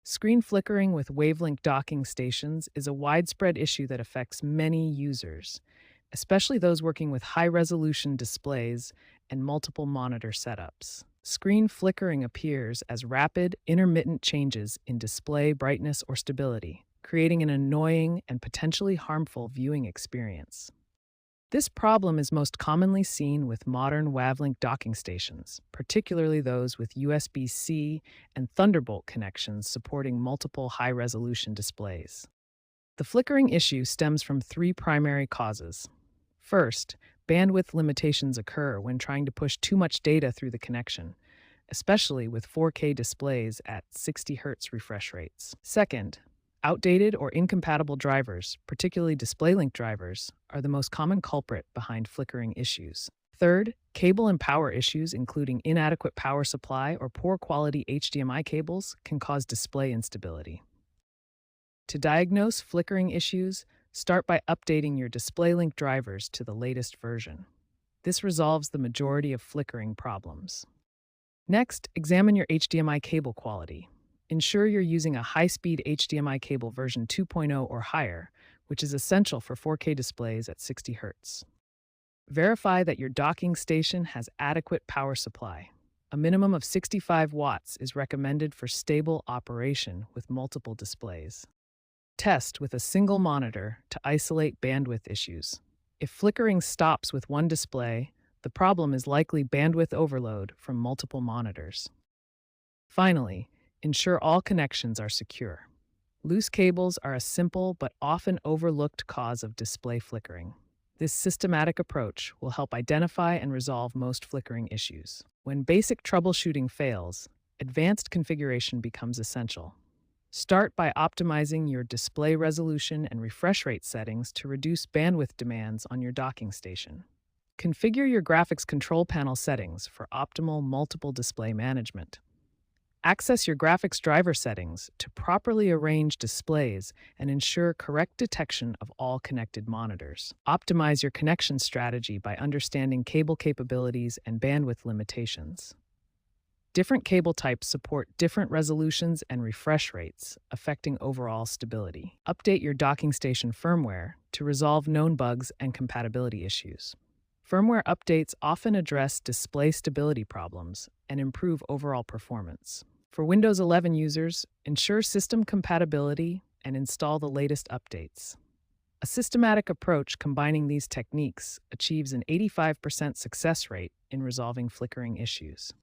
Screen flickering with Wavlink docking stations is a widespread issue that affects many users, especially those working with high resolution displays and multiple monitor setups. Screen flickering appears as rapid, intermittent changes in display brightness or stability, creating an annoying and potentially harmful viewing experience. This problem is most commonly seen with modern Wavlink docking stations, particularly those with USB-C and Thunderbolt connections supporting multiple high-resolution displays. The flickering issue stems from three primary causes. First, bandwidth limitations occur when trying to push too much data through the connection, especially with 4K displays at 60 Hz refresh rates. Second, outdated or incompatible drivers, particularly DisplayLink drivers, are the most common culprit behind flickering issues. Third, cable and power issues, including inadequate power supply or poor quality HDMI cables, can cause display instability. To diagnose flickering issues, start by updating your DisplayLink drivers to the latest version. This resolves the majority of flickering problems. Next, examine your HDMI cable quality. Ensure you're using a high-speed HDMI cable version 2.0 or higher, which is essential for 4K displays at 60 Hz. Verify that your docking station has adequate power supply. A minimum of 65 watts is recommended for stable operation with multiple displays. Test with a single monitor to isolate bandwidth issues. If flickering stops with one display, the problem is likely bandwidth overload from multiple monitors. Finally, ensure all connections are secure. Loose cables are a simple but often overlooked cause of display flickering. This systematic approach will help identify and resolve most flickering issues. When basic troubleshooting fails, advanced configuration becomes essential. Start by optimizing your display resolution and refresh rate settings to reduce bandwidth demands on your docking station. Configure your graphics control panel settings for optimal multiple display management. Access your graphics driver settings to properly arrange displays and ensure correct detection of all connected monitors. Optimize your connection strategy by understanding cable capabilities and bandwidth limitations. Different cable types support different resolutions and refresh rates, affecting overall stability. Update your docking station firmware to resolve known bugs and compatibility issues. Firmware updates often address display stability problems and improve overall performance. For Windows 11 users, ensure system compatibility and install the latest updates. A systematic approach combining these techniques achieves an 85% success rate in resolving flickering issues.